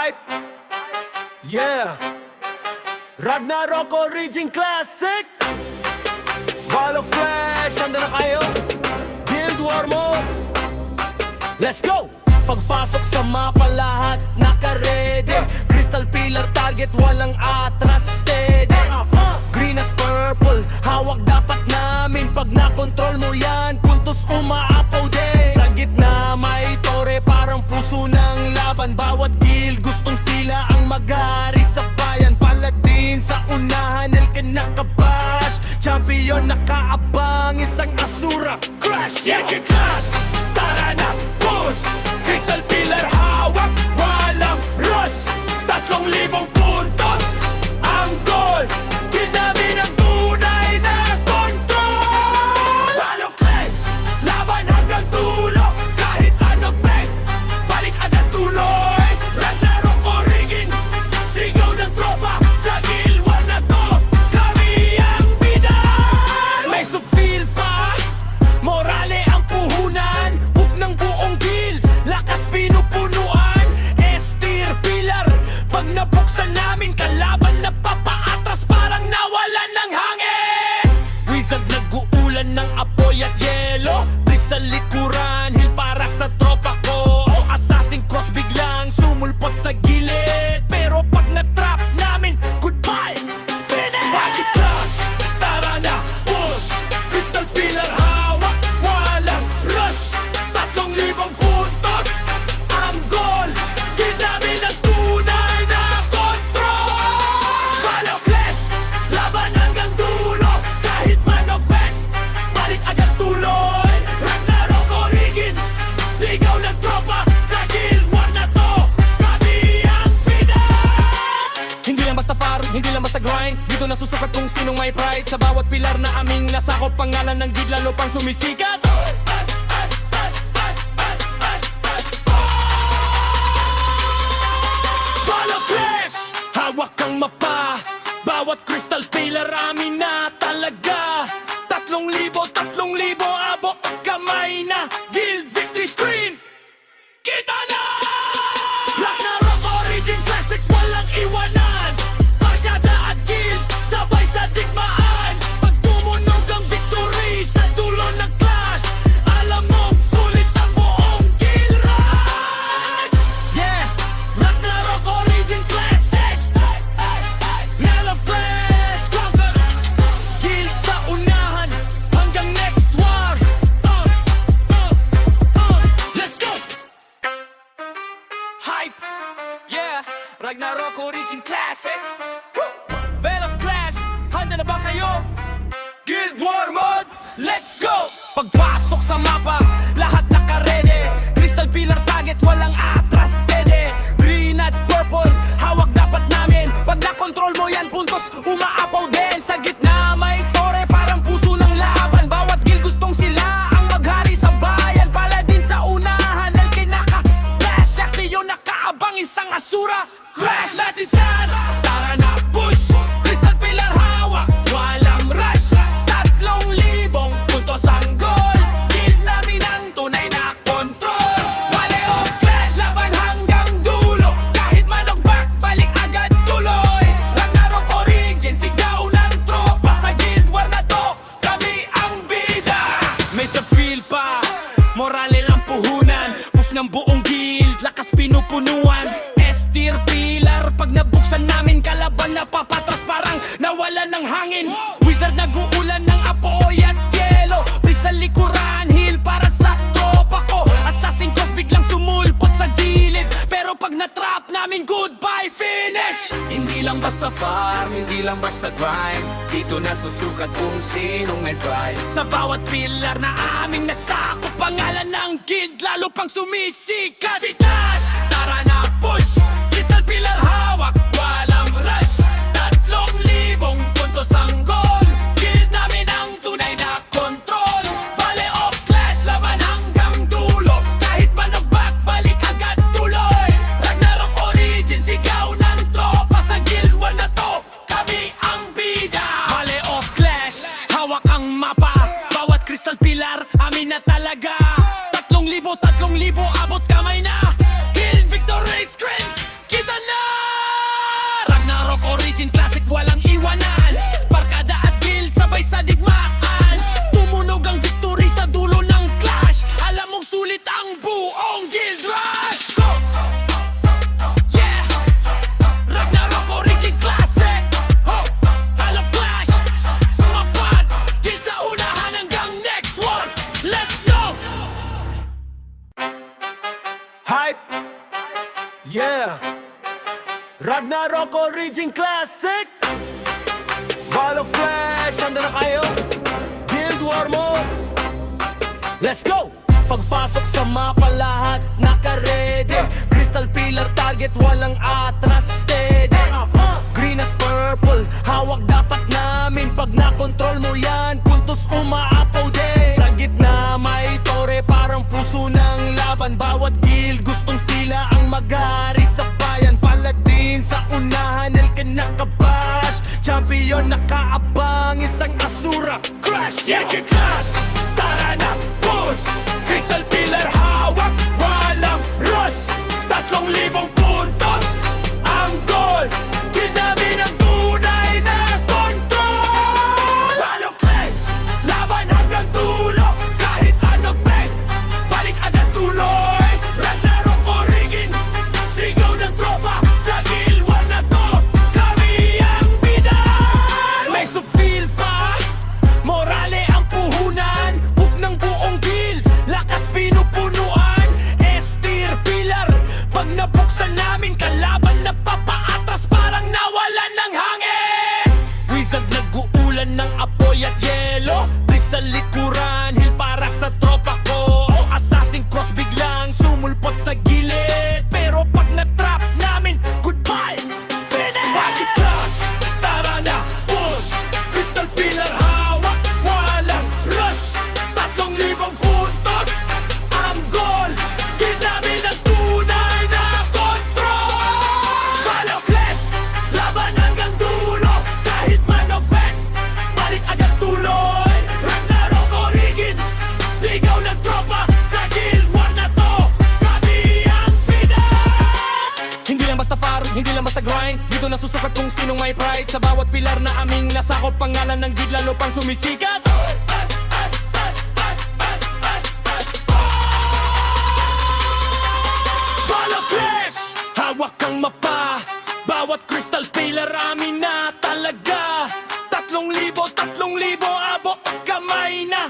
Hype. Yeah. Ragnarok Origin Classic. Wall of Flash, handa na kayo? Guild War Mode. Let's go! Pagpasok sa mapa lahat nakaredy. Crystal pillar target, walang atras, steady. Green at purple, hawak dapat namin. Pag nakontrol mo yan, puntos umaapaw din. Sa gitna may tore, parang puso ng laban. Bawat guild gustong sila ang maghari sa bayan. Paladin sa unahan, el kinakabash. Champion nakaabang, isang asura. Crash! Yeah, class! Tara na, push! Crystal pillar hawak, walang rush. 3,000 puntos ang goal. Ginabi ng tunay na control. Wall of Flash, laban hanggang dulo. Kahit anong peg, balik agad tuloy. Ragnarok Origin, sigaw ng tropa. Sa Guild War na to, kami ang bida. May subfeel pa, morale ang puhunan. Move ng buong guild, lakas pinupunuan. S-tier pillar, pag nabuksan namin, kalaban na papaatras, parang nawalan ng hangin. Wizard nag-uulan ng apoy at yelo. Breeze sa likuran, heal para sa tropa ko. Assassin cross biglang sumulpot sa gilid. Pero pag na-trap namin, goodbye, finish! Magic Clash, tara na, push! Crystal pillar hawak, walang rush. 3,000 puntos ang goal. Ginabi ng tunay na control. Wall of Flash, laban hanggang dulo. Kahit manobek, balik agad tuloy. Ragnarok Origin, sigaw ng tropa. Sa Guild War na to, kami ang bida. Hindi lang basta farm, hindi lang basta grind. Dito nasusukat kung sinong may pride. Sa bawat pilar na aming nasakop, pangalan ng guild lalo pang sumisikat. Wall of Flash, hawak ang mapa. Bawat crystal pillar amin na talaga. 3,000 abot ang kamay na. Guild victory screen, kita na! Ragnarok Origin Classic, walang iwanan. Barkada at guild, sabay sa digmaan. Pag tumunog ang victory sa dulo ng clash, alam mo, sulit ang buong guild rush. Yeah, Ragnarok Origin Classic. Wall of Flash, conquer. Guild sa unahan, hanggang next war. Let's go! Hype, yeah, Ragnarok Origin Classic. Wall of Flash, handa na ba kayo? Guild War Mode, let's go! Pagpasok sa mapa, lahat nakaredy. Crystal pillar target, walang atras, steady. Green at purple, hawak dapat namin. Pag nakontrol mo yan, puntos umaapaw din. Sa gitna may tore, parang puso ng laban. Bawat guild gustong sila ang maghari sa bayan. Paladin sa unahan, el kinaka-bash. Actio nakaabang, isang asura. Crash natin yan, tara na push. Crystal pillar hawak, walang rush. 3,000 puntos ang goal. Guild namin ang tunay na control. Wall of Flash, laban hanggang dulo. Kahit manokbak, balik agad tuloy. Ragnarok Origin, sigaw ng tropa. Sa Guild War na to, kami ang bida. May subfeel pa, morale ang puhunan. Puff ng buong guild, lakas pinupunuan. S-tier pillar, pag nabuksan namin, kalaban na papatras, parang nawalan ng hangin. Wizard nag-uulan ng apoy at yelo. Breeze sa likuran, heal para sa tropa ko. Assassin cross biglang sumulpot sa gilid. Pero pag na-trap namin, goodbye, finish! Hindi lang basta farm, hindi lang basta grind. Dito nasusukat kung sinong may pride. Sa bawat pilar na aming nasakop, pangalan ng guild lalo pang sumisikat. Vitas, tara na push! Crystal pillar hawak, walang rush. 3,000 puntos ang goal. Guild namin ang tunay na control. Wall of Flash, laban hanggang dulo. Kahit manokbak, balik agad tuloy. Ragnarok Origin, sigaw ng tropa. Sa Guild War na to, kami ang bida. Wall of Flash, hawak ang mapa. Bawat crystal pillar, amin na talaga. 3,000 abot kamay na. Yeah, Ragnarok Origin Classic, Wall of Flash, handa na kayo? Guild War mo, let's go! Pagpasok sa mapa lahat naka-ready, Crystal Pillar target, walang atras, steady. Green at purple, hawak dapat namin. Pag nakontrol mo yan, puntos umaapaw din. Sa gitna may tore, parang puso ng laban. Bawat guild gustong sila ang mag-hari sa bayan. Paladin sa unahan, el que nakabash. Champion nakaabang, isang asura. Crash! Yeah, clash! Tara na, push! Crystal Pillar hawak, walang rush. 3,000 puntos ang goal. Guild namin ang tunay na control. Wall of Flash, laban hanggang dulo. Kahit anong bet, balik agad tuloy. Ragnarok Origin, sigaw ng tropa. Sa Guild War na to, kami ang bida. May subfield pa, morale ang puhunan. Move ng buong guild, lakas pinupunuan. S-tier pillar, pag nabuksan namin, kalaban na papaatras, parang nawalan ng hangin. Wizard nag-uulan ng apoy at yelo, Breeze sa likuran, heal para sa tropa ko. Assassin cross biglang sumulpot sa gilid, pero pag na-trap namin, goodbye, finish! Magic Clash, tara na, push! Crystal Pillar hawak, walang rush. 3,000 puntos ang goal. Guild namin ang tunay na control. Wall of Flash, laban hanggang dulo. Kahit manok bet, balik agad tuloy. Ragnarok Origin, sigaw ng tropa. Sa Guild War na to, kami ang bida. Hindi lang basta farm, hindi lang basta grind. Dito nasusukat kung sinong may pride. Sa bawat pilar na aming nasakop, pangalan ng guild lalo pang sumisikat. Wall of Flash, hawak kang mapa. Bawat Crystal Pillar amin na talaga. 3,000, abot kamay na.